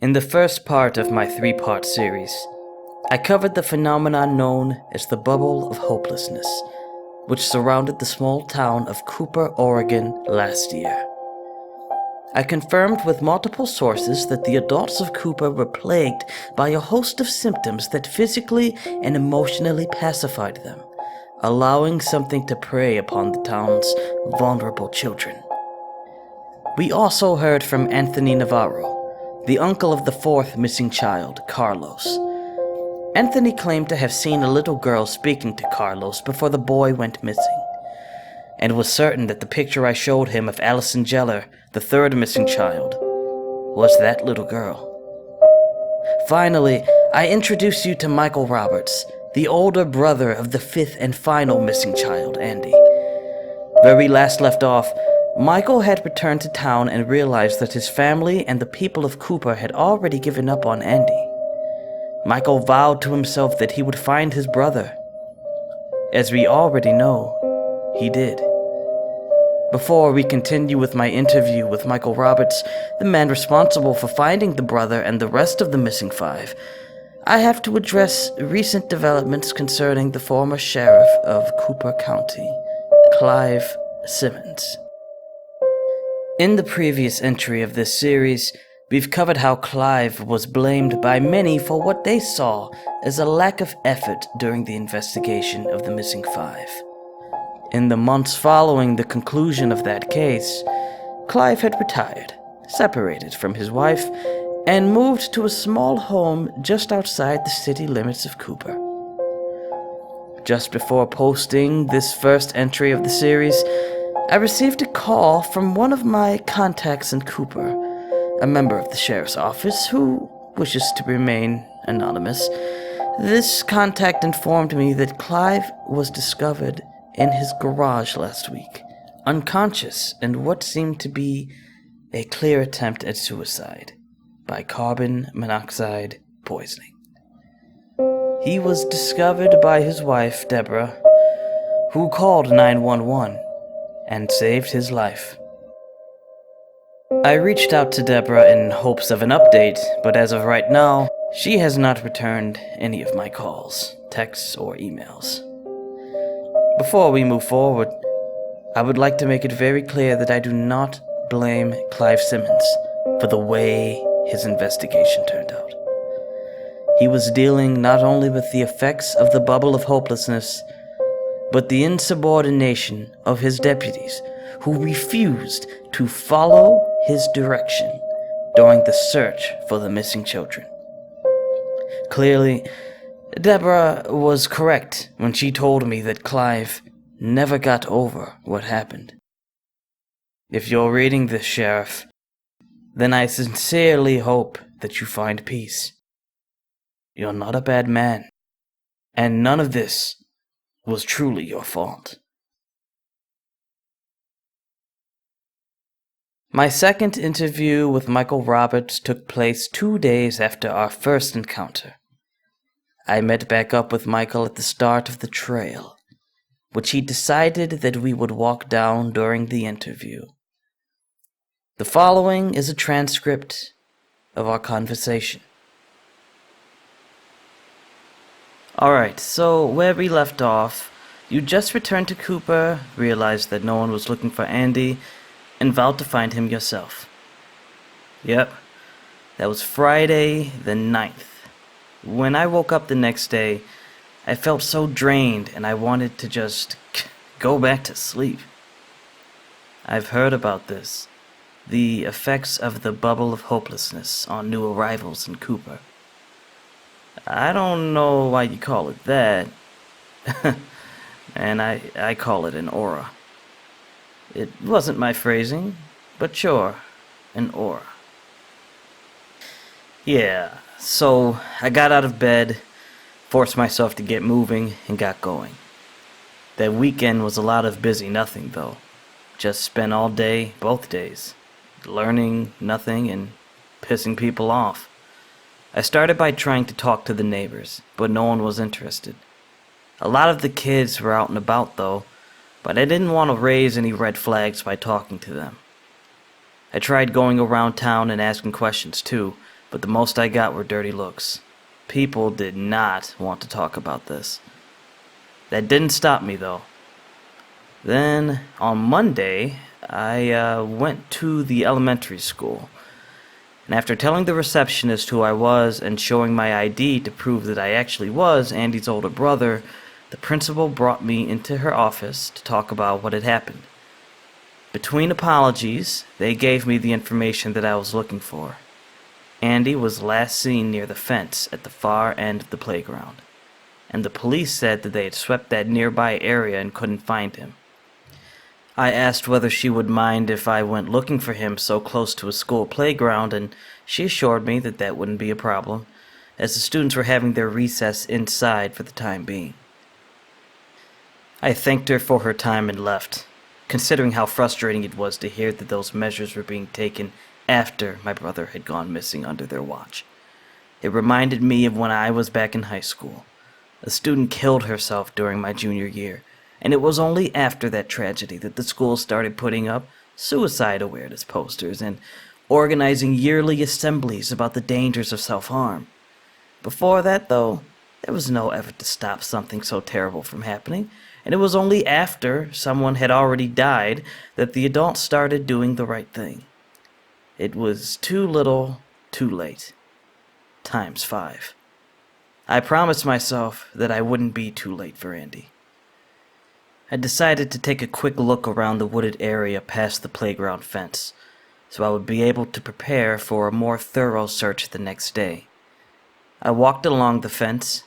In the first part of my 3-part series, I covered the phenomenon known as the bubble of hopelessness, which surrounded the small town of Cooper, Oregon last year. I confirmed with multiple sources that the adults of Cooper were plagued by a host of symptoms that physically and emotionally pacified them, allowing something to prey upon the town's vulnerable children. We also heard from Anthony Navarro, the uncle of the 4th missing child, Carlos. Anthony claimed to have seen a little girl speaking to Carlos before the boy went missing, and was certain that the picture I showed him of Allison Geller, the 3rd missing child, was that little girl. Finally, I introduce you to Michael Roberts, the older brother of the 5th and final missing child, Andy. Where we last left off, Michael had returned to town and realized that his family and the people of Cooper had already given up on Andy. Michael vowed to himself that he would find his brother. As we already know, he did. Before we continue with my interview with Michael Roberts, the man responsible for finding the brother and the rest of the missing 5, I have to address recent developments concerning the former sheriff of Cooper County, Clive Simmons. In the previous entry of this series, we've covered how Clive was blamed by many for what they saw as a lack of effort during the investigation of the missing 5. In the months following the conclusion of that case, Clive had retired, separated from his wife, and moved to a small home just outside the city limits of Cooper. Just before posting this first entry of the series, I received a call from one of my contacts in Cooper, a member of the sheriff's office who wishes to remain anonymous. This contact informed me that Clive was discovered in his garage last week, unconscious in what seemed to be a clear attempt at suicide by carbon monoxide poisoning. He was discovered by his wife, Deborah, who called 911 and saved his life. I reached out to Deborah in hopes of an update, but as of right now, she has not returned any of my calls, texts, or emails. Before we move forward, I would like to make it very clear that I do not blame Clive Simmons for the way his investigation turned out. He was dealing not only with the effects of the bubble of hopelessness, but the insubordination of his deputies, who refused to follow his direction during the search for the missing children. Clearly, Deborah was correct when she told me that Clive never got over what happened. If you're reading this, Sheriff, then I sincerely hope that you find peace. You're not a bad man, and none of this was truly your fault. My second interview with Michael Roberts took place 2 days after our first encounter. I met back up with Michael at the start of the trail, which he decided that we would walk down during the interview. The following is a transcript of our conversation. Alright, so where we left off, you just returned to Cooper, realized that no one was looking for Andy, and vowed to find him yourself. Yep, that was Friday the 9th. When I woke up the next day, I felt so drained and I wanted to just go back to sleep. I've heard about this, the effects of the bubble of hopelessness on new arrivals in Cooper. I don't know why you call it that, and I call it an aura. It wasn't my phrasing, but sure, an aura. Yeah, so I got out of bed, forced myself to get moving, and got going. That weekend was a lot of busy nothing, though. Just spent all day, both days, learning nothing and pissing people off. I started by trying to talk to the neighbors, but no one was interested. A lot of the kids were out and about, though, but I didn't want to raise any red flags by talking to them. I tried going around town and asking questions, too, but the most I got were dirty looks. People did not want to talk about this. That didn't stop me, though. Then, on Monday, I went to the elementary school. And after telling the receptionist who I was and showing my ID to prove that I actually was Andy's older brother, the principal brought me into her office to talk about what had happened. Between apologies, they gave me the information that I was looking for. Andy was last seen near the fence at the far end of the playground, and the police said that they had swept that nearby area and couldn't find him. I asked whether she would mind if I went looking for him so close to a school playground, and she assured me that that wouldn't be a problem, as the students were having their recess inside for the time being. I thanked her for her time and left, considering how frustrating it was to hear that those measures were being taken after my brother had gone missing under their watch. It reminded me of when I was back in high school. A student killed herself during my junior year, and it was only after that tragedy that the school started putting up suicide awareness posters and organizing yearly assemblies about the dangers of self-harm. Before that, though, there was no effort to stop something so terrible from happening, and it was only after someone had already died that the adults started doing the right thing. It was too little, too late. Times 5. I promised myself that I wouldn't be too late for Andy. I decided to take a quick look around the wooded area past the playground fence, so I would be able to prepare for a more thorough search the next day. I walked along the fence,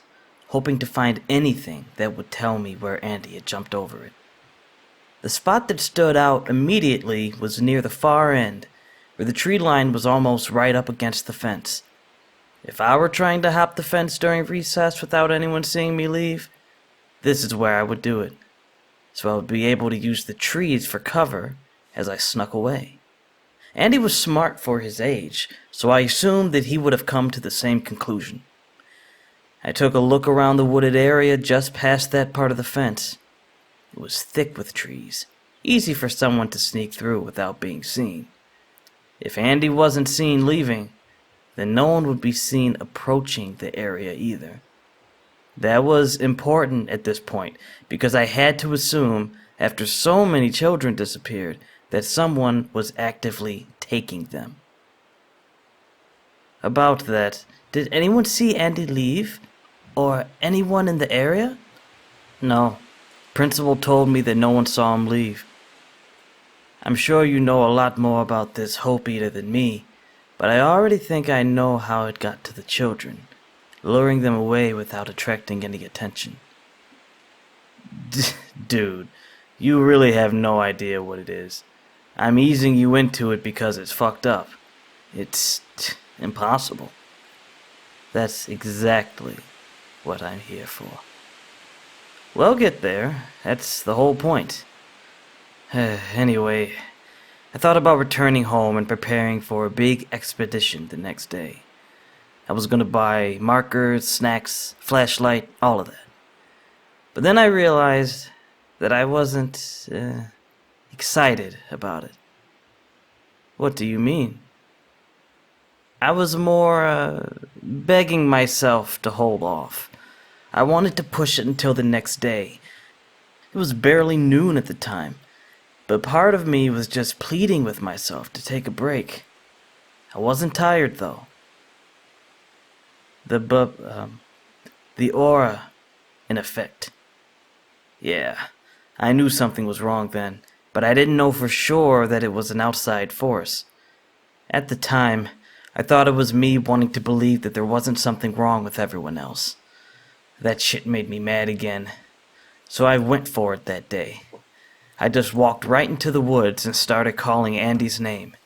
hoping to find anything that would tell me where Andy had jumped over it. The spot that stood out immediately was near the far end, where the tree line was almost right up against the fence. If I were trying to hop the fence during recess without anyone seeing me leave, this is where I would do it, so I would be able to use the trees for cover as I snuck away. Andy was smart for his age, so I assumed that he would have come to the same conclusion. I took a look around the wooded area just past that part of the fence. It was thick with trees, easy for someone to sneak through without being seen. If Andy wasn't seen leaving, then no one would be seen approaching the area either. That was important at this point, because I had to assume, after so many children disappeared, that someone was actively taking them. About that, did anyone see Andy leave? Or anyone in the area? No. Principal told me that no one saw him leave. I'm sure you know a lot more about this Hope Eater than me, but I already think I know how it got to the children, luring them away without attracting any attention. Dude, you really have no idea what it is. I'm easing you into it because it's fucked up. It's impossible. That's exactly what I'm here for. We'll get there. That's the whole point. Anyway, I thought about returning home and preparing for a big expedition the next day. I was going to buy markers, snacks, flashlight, all of that. But then I realized that I wasn't excited about it. What do you mean? I was more begging myself to hold off. I wanted to push it until the next day. It was barely noon at the time, but part of me was just pleading with myself to take a break. I wasn't tired, though. The aura, in effect. Yeah, I knew something was wrong then, but I didn't know for sure that it was an outside force. At the time, I thought it was me wanting to believe that there wasn't something wrong with everyone else. That shit made me mad again, so I went for it that day. I just walked right into the woods and started calling Andy's name.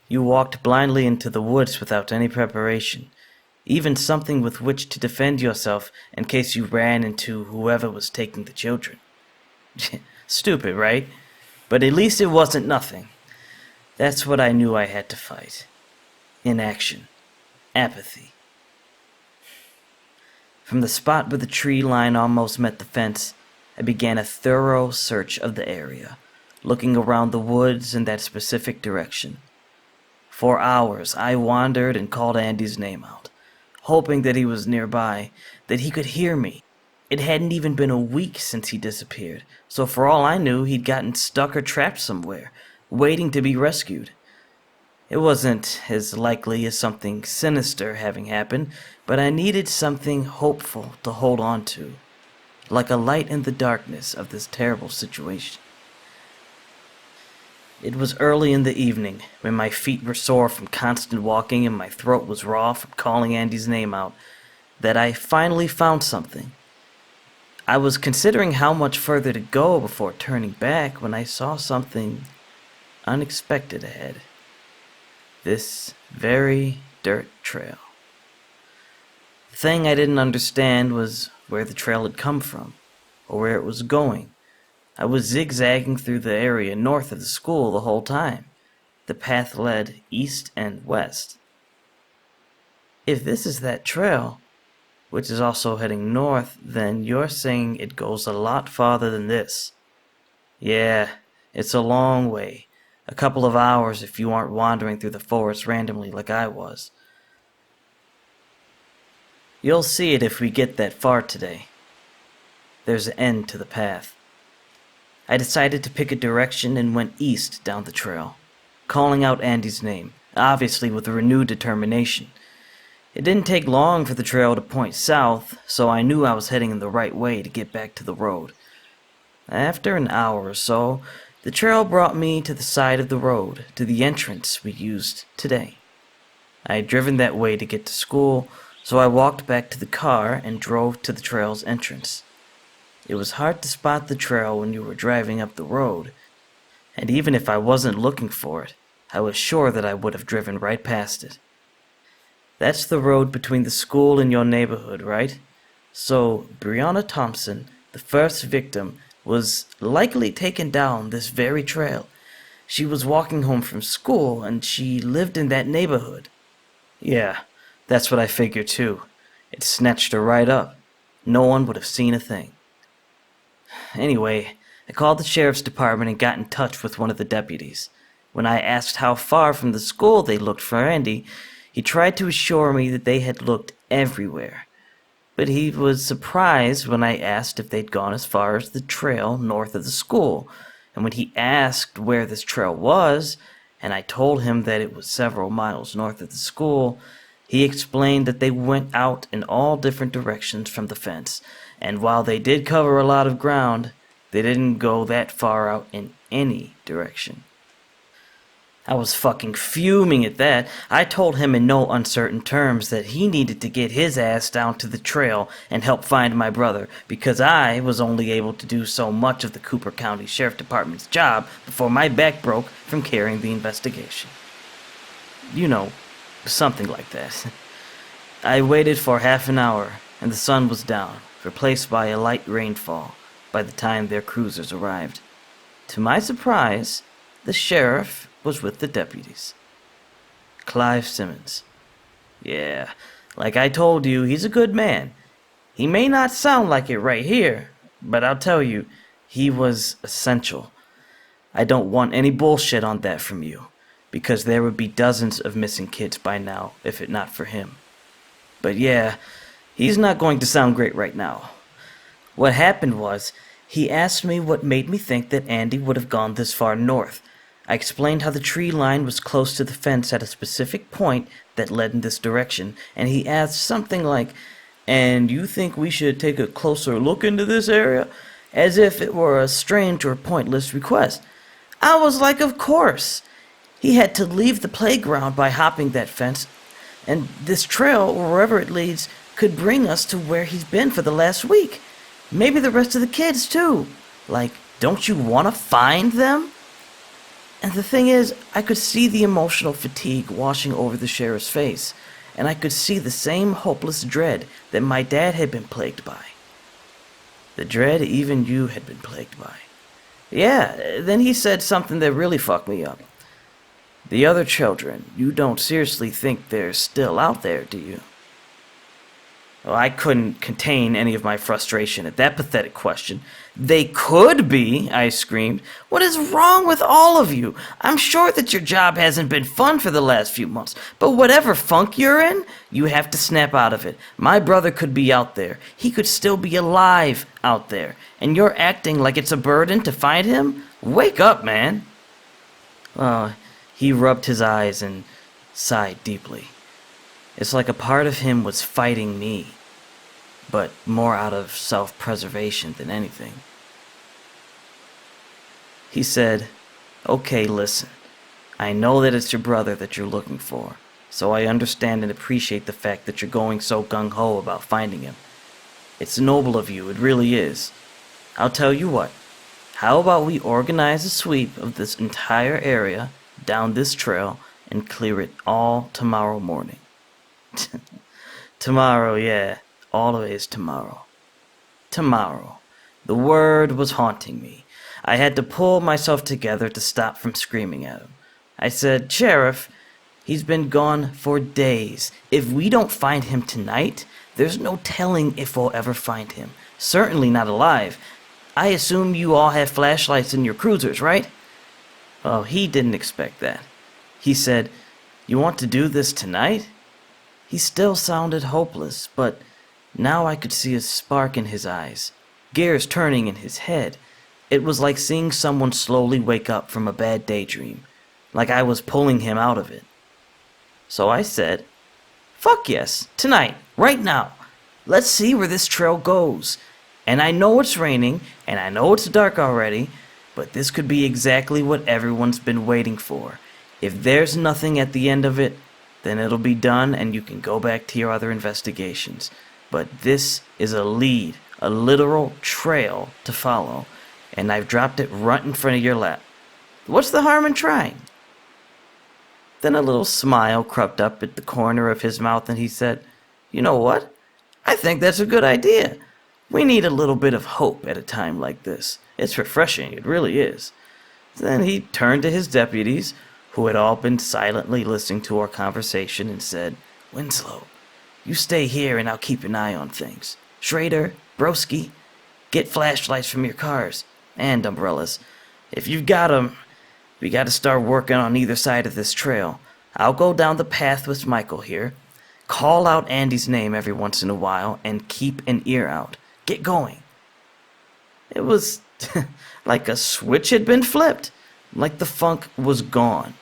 You walked blindly into the woods without any preparation, even something with which to defend yourself in case you ran into whoever was taking the children. Stupid, right? But at least it wasn't nothing. That's what I knew I had to fight. Inaction. Apathy. From the spot where the tree line almost met the fence, I began a thorough search of the area, looking around the woods in that specific direction. For hours, I wandered and called Andy's name out, hoping that he was nearby, that he could hear me. It hadn't even been a week since he disappeared, so for all I knew, he'd gotten stuck or trapped somewhere, waiting to be rescued. It wasn't as likely as something sinister having happened, but I needed something hopeful to hold on to, like a light in the darkness of this terrible situation. It was early in the evening, when my feet were sore from constant walking and my throat was raw from calling Andy's name out, that I finally found something. I was considering how much further to go before turning back when I saw something unexpected ahead. This very dirt trail. The thing I didn't understand was where the trail had come from, or where it was going. I was zigzagging through the area north of the school the whole time. The path led east and west. If this is that trail, which is also heading north, then you're saying it goes a lot farther than this. Yeah, it's a long way. A couple of hours if you aren't wandering through the forest randomly like I was. You'll see it if we get that far today. There's an end to the path. I decided to pick a direction and went east down the trail, calling out Andy's name, obviously with a renewed determination. It didn't take long for the trail to point south, so I knew I was heading in the right way to get back to the road. After an hour or so, the trail brought me to the side of the road, to the entrance we used today. I had driven that way to get to school, so I walked back to the car and drove to the trail's entrance. It was hard to spot the trail when you were driving up the road, and even if I wasn't looking for it, I was sure that I would have driven right past it. That's the road between the school and your neighborhood, right? So, Brianna Thompson, the first victim, was likely taken down this very trail. She was walking home from school, and she lived in that neighborhood. Yeah, that's what I figured too. It snatched her right up. No one would have seen a thing. Anyway, I called the sheriff's department and got in touch with one of the deputies. When I asked how far from the school they looked for Andy, he tried to assure me that they had looked everywhere. But he was surprised when I asked if they'd gone as far as the trail north of the school, and when he asked where this trail was, and I told him that it was several miles north of the school, he explained that they went out in all different directions from the fence, and while they did cover a lot of ground, they didn't go that far out in any direction. I was fucking fuming at that. I told him in no uncertain terms that he needed to get his ass down to the trail and help find my brother, because I was only able to do so much of the Cooper County Sheriff Department's job before my back broke from carrying the investigation. You know, something like that. I waited for half an hour, and the sun was down, replaced by a light rainfall by the time their cruisers arrived. To my surprise, the sheriff was with the deputies. Clive Simmons. Yeah, like I told you, he's a good man. He may not sound like it right here, but I'll tell you, he was essential. I don't want any bullshit on that from you, because there would be dozens of missing kids by now if it not for him. But yeah, he's not going to sound great right now. What happened was, he asked me what made me think that Andy would have gone this far north. I explained how the tree line was close to the fence at a specific point that led in this direction, and he asked something like, "And you think we should take a closer look into this area?" As if it were a strange or pointless request. I was like, of course. He had to leave the playground by hopping that fence, and this trail, wherever it leads, could bring us to where he's been for the last week. Maybe the rest of the kids, too. Like, don't you want to find them? And the thing is, I could see the emotional fatigue washing over the sheriff's face, and I could see the same hopeless dread that my dad had been plagued by. The dread even you had been plagued by. Yeah, then he said something that really fucked me up. "The other children, you don't seriously think they're still out there, do you?" Well, I couldn't contain any of my frustration at that pathetic question. "They could be," I screamed. "What is wrong with all of you? I'm sure that your job hasn't been fun for the last few months, but whatever funk you're in, you have to snap out of it. My brother could be out there. He could still be alive out there. And you're acting like it's a burden to find him? Wake up, man." He rubbed his eyes and sighed deeply. It's like a part of him was fighting me, but more out of self-preservation than anything. He said, "Okay, listen. I know that it's your brother that you're looking for, so I understand and appreciate the fact that you're going so gung-ho about finding him. It's noble of you, it really is. I'll tell you what. How about we organize a sweep of this entire area down this trail and clear it all tomorrow morning?" Tomorrow, yeah. Always tomorrow. Tomorrow. The word was haunting me. I had to pull myself together to stop from screaming at him. I said, "Sheriff, he's been gone for days. If we don't find him tonight, there's no telling if we'll ever find him. Certainly not alive. I assume you all have flashlights in your cruisers, right?" Well, he didn't expect that. He said, "You want to do this tonight?" He still sounded hopeless, but now I could see a spark in his eyes, gears turning in his head. It was like seeing someone slowly wake up from a bad daydream, like I was pulling him out of it. So I said, "Fuck yes, tonight, right now. Let's see where this trail goes. And I know it's raining, and I know it's dark already, but this could be exactly what everyone's been waiting for. If there's nothing at the end of it, then it'll be done and you can go back to your other investigations. But this is a lead, a literal trail to follow, and I've dropped it right in front of your lap. What's the harm in trying?" Then a little smile crept up at the corner of his mouth and he said, "You know what? I think that's a good idea. We need a little bit of hope at a time like this. It's refreshing, it really is." Then he turned to his deputies, who had all been silently listening to our conversation, and said, "Winslow, you stay here and I'll keep an eye on things. Schrader, Broski, get flashlights from your cars, and umbrellas. If you've got 'em, we gotta start working on either side of this trail. I'll go down the path with Michael here. Call out Andy's name every once in a while and keep an ear out. Get going." It was like a switch had been flipped, like the funk was gone.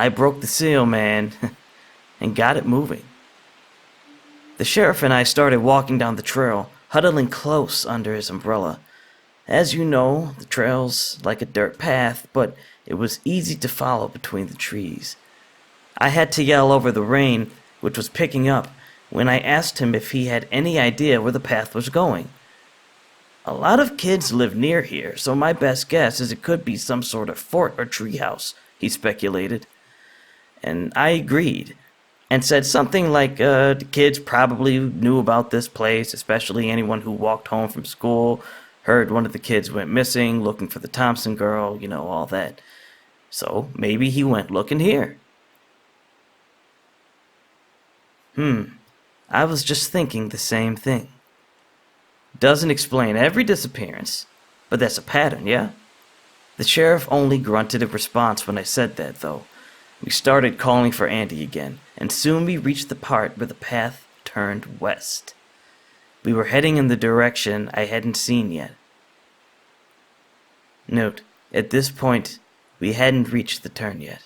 I broke the seal, man, and got it moving. The sheriff and I started walking down the trail, huddling close under his umbrella. As you know, the trail's like a dirt path, but it was easy to follow between the trees. I had to yell over the rain, which was picking up, when I asked him if he had any idea where the path was going. "A lot of kids live near here, so my best guess is it could be some sort of fort or treehouse," he speculated. And I agreed, and said something like the kids probably knew about this place, especially anyone who walked home from school, heard one of the kids went missing, looking for the Thompson girl, all that. So maybe he went looking here. I was just thinking the same thing. Doesn't explain every disappearance, but that's a pattern, yeah? The sheriff only grunted a response when I said that, though. We started calling for Andy again, and soon we reached the part where the path turned west. We were heading in the direction I hadn't seen yet. Note, at this point, we hadn't reached the turn yet.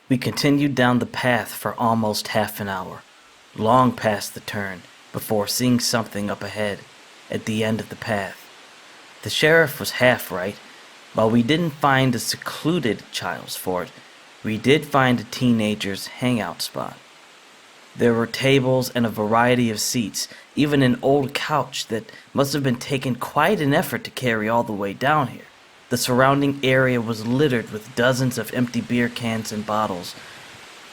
We continued down the path for almost half an hour, long past the turn, before seeing something up ahead, at the end of the path. The sheriff was half right. While we didn't find a secluded child's fort, we did find a teenager's hangout spot. There were tables and a variety of seats, even an old couch that must have been taken quite an effort to carry all the way down here. The surrounding area was littered with dozens of empty beer cans and bottles.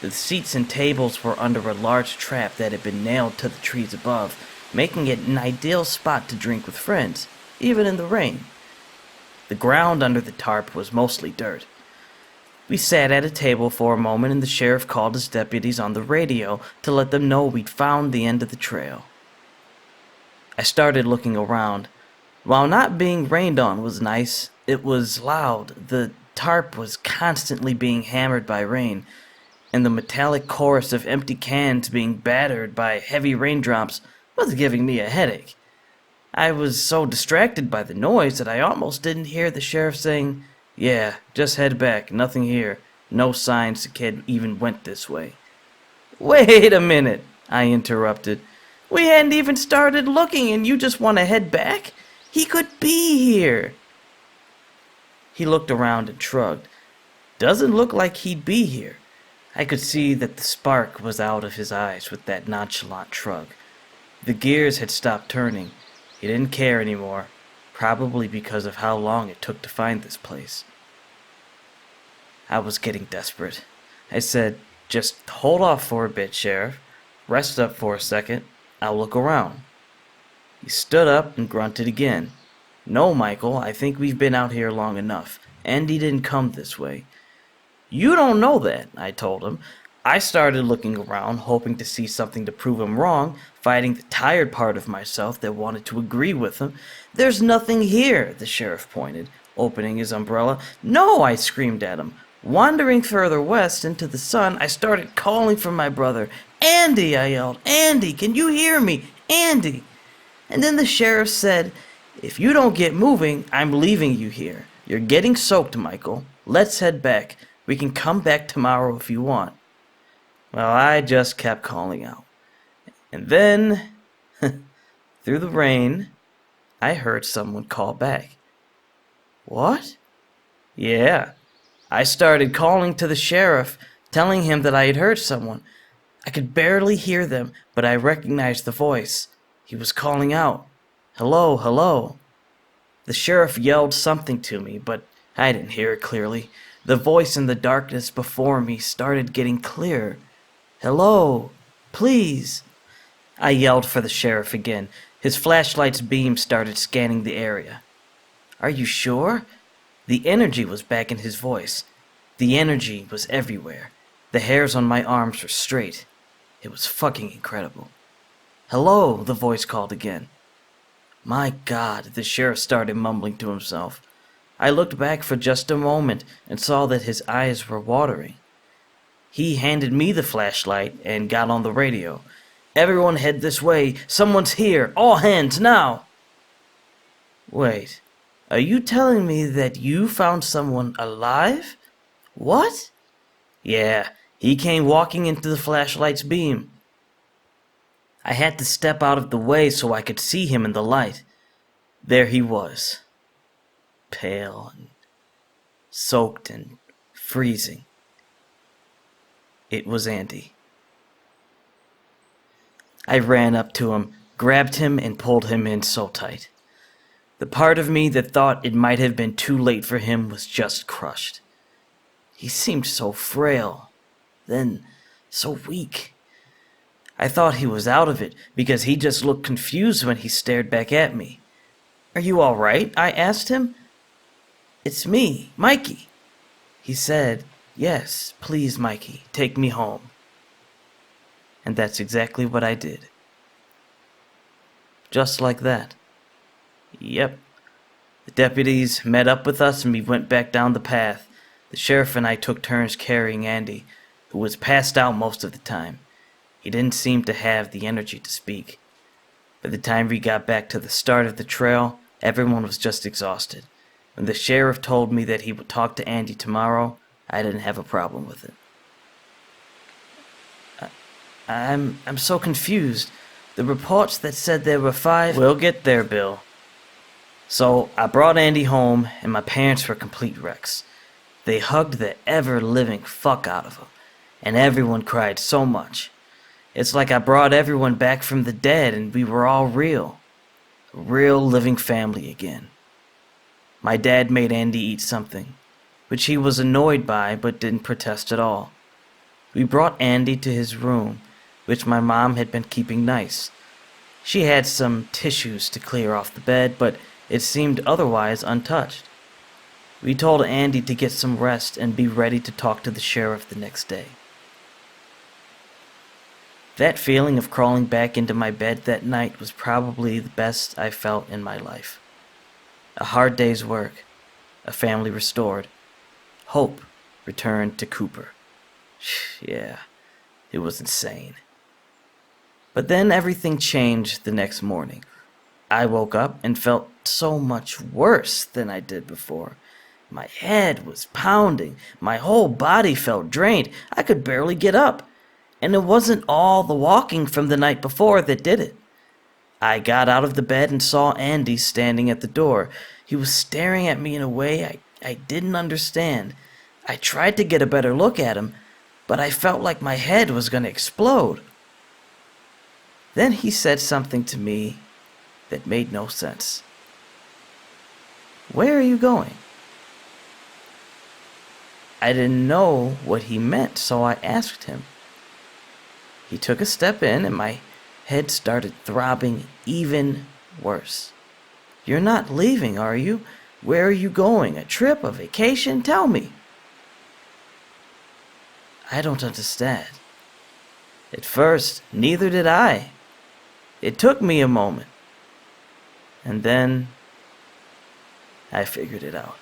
The seats and tables were under a large trap that had been nailed to the trees above, making it an ideal spot to drink with friends, even in the rain. The ground under the tarp was mostly dirt. We sat at a table for a moment and the sheriff called his deputies on the radio to let them know we'd found the end of the trail. I started looking around. While not being rained on was nice, it was loud. The tarp was constantly being hammered by rain, and the metallic chorus of empty cans being battered by heavy raindrops was giving me a headache. I was so distracted by the noise that I almost didn't hear the sheriff saying, "Yeah, just head back, nothing here. No signs the kid even went this way." "Wait a minute," I interrupted. "We hadn't even started looking and you just want to head back? He could be here." He looked around and shrugged. "Doesn't look like he'd be here." I could see that the spark was out of his eyes with that nonchalant shrug. The gears had stopped turning. He didn't care anymore, probably because of how long it took to find this place. I was getting desperate. I said, "Just hold off for a bit, Sheriff. Rest up for a second. I'll look around." He stood up and grunted again. "No, Michael, I think we've been out here long enough. Andy didn't come this way." "You don't know that," I told him. I started looking around, hoping to see something to prove him wrong, fighting the tired part of myself that wanted to agree with him. "There's nothing here," the sheriff pointed, opening his umbrella. "No," I screamed at him. Wandering further west into the sun, I started calling for my brother. "Andy," I yelled. "Andy, can you hear me? Andy!" And then the sheriff said, "If you don't get moving, I'm leaving you here. You're getting soaked, Michael. Let's head back. We can come back tomorrow if you want." Well, I just kept calling out. And then, through the rain, I heard someone call back. "What?" "Yeah. I started calling to the sheriff, telling him that I had heard someone. I could barely hear them, but I recognized the voice. He was calling out, 'Hello, hello.' The sheriff yelled something to me, but I didn't hear it clearly. The voice in the darkness before me started getting clearer. 'Hello, please.' I yelled for the sheriff again. His flashlight's beam started scanning the area. 'Are you sure?' The energy was back in his voice. The energy was everywhere. The hairs on my arms were straight. It was fucking incredible. 'Hello,' the voice called again. My God, the sheriff started mumbling to himself. I looked back for just a moment and saw that his eyes were watering. He handed me the flashlight and got on the radio. 'Everyone head this way. Someone's here. All hands now.' Wait, are you telling me that you found someone alive? What? Yeah, he came walking into the flashlight's beam. I had to step out of the way so I could see him in the light. There he was, pale and soaked and freezing. It was Andy. I ran up to him, grabbed him, and pulled him in so tight. The part of me that thought it might have been too late for him was just crushed. He seemed so frail, then so weak. I thought he was out of it because he just looked confused when he stared back at me. "Are you all right?" I asked him. "It's me, Mikey." He said, "Yes, please, Mikey, take me home." And that's exactly what I did. Just like that. Yep. The deputies met up with us and we went back down the path. The sheriff and I took turns carrying Andy, who was passed out most of the time. He didn't seem to have the energy to speak. By the time we got back to the start of the trail, everyone was just exhausted. When the sheriff told me that he would talk to Andy tomorrow, I didn't have a problem with it. I'm so confused. The reports that said there were 5... We'll get there, Bill. So I brought Andy home, and my parents were complete wrecks. They hugged the ever-living fuck out of him, and everyone cried so much. It's like I brought everyone back from the dead, and we were all real. A real living family again. My dad made Andy eat something, which he was annoyed by but didn't protest at all. We brought Andy to his room, which my mom had been keeping nice. She had some tissues to clear off the bed, but it seemed otherwise untouched. We told Andy to get some rest and be ready to talk to the sheriff the next day. That feeling of crawling back into my bed that night was probably the best I felt in my life. A hard day's work, a family restored, hope returned to Cooper. Yeah, it was insane. But then everything changed the next morning. I woke up and felt so much worse than I did before. My head was pounding, my whole body felt drained, I could barely get up. And it wasn't all the walking from the night before that did it. I got out of the bed and saw Andy standing at the door. He was staring at me in a way I didn't understand. I tried to get a better look at him, but I felt like my head was going to explode. Then he said something to me that made no sense. "Where are you going?" I didn't know what he meant, so I asked him. He took a step in and my head started throbbing even worse. "You're not leaving, are you? Where are you going? A trip? A vacation? Tell me." I don't understand. At first, neither did I. It took me a moment. And then I figured it out.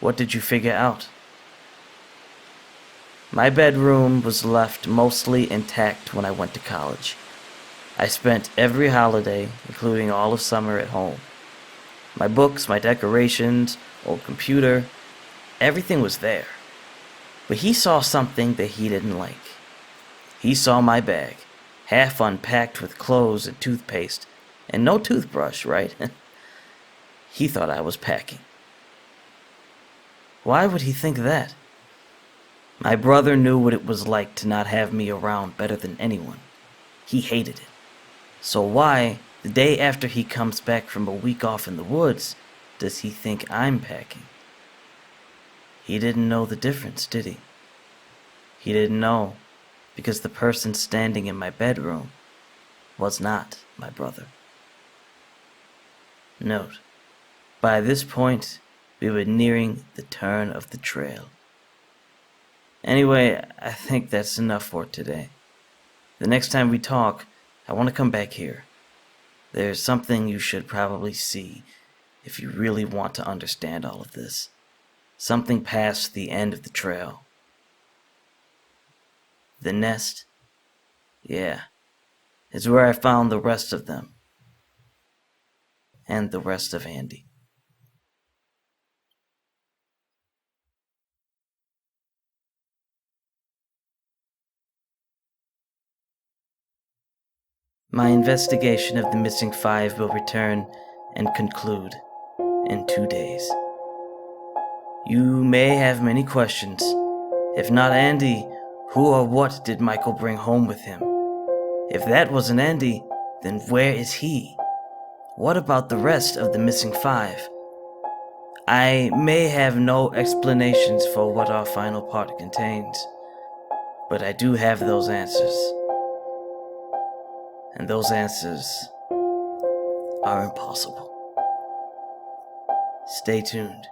What did you figure out? My bedroom was left mostly intact when I went to college. I spent every holiday, including all of summer, at home. My books, my decorations, old computer, everything was there. But he saw something that he didn't like. He saw my bag, half unpacked with clothes and toothpaste, and no toothbrush, right? He thought I was packing. Why would he think that? My brother knew what it was like to not have me around better than anyone. He hated it. So why, the day after he comes back from a week off in the woods, does he think I'm packing? He didn't know the difference, did he? He didn't know, because the person standing in my bedroom was not my brother. Note, by this point, we were nearing the turn of the trail. Anyway, I think that's enough for today. The next time we talk, I want to come back here. There's something you should probably see if you really want to understand all of this. Something past the end of the trail. The nest? Yeah, it's where I found the rest of them. And the rest of Andy. My investigation of the missing five will return and conclude in 2 days. You may have many questions. If not Andy, who or what did Michael bring home with him? If that wasn't Andy, then where is he? What about the rest of the missing five? I may have no explanations for what our final part contains, but I do have those answers. And those answers are impossible. Stay tuned.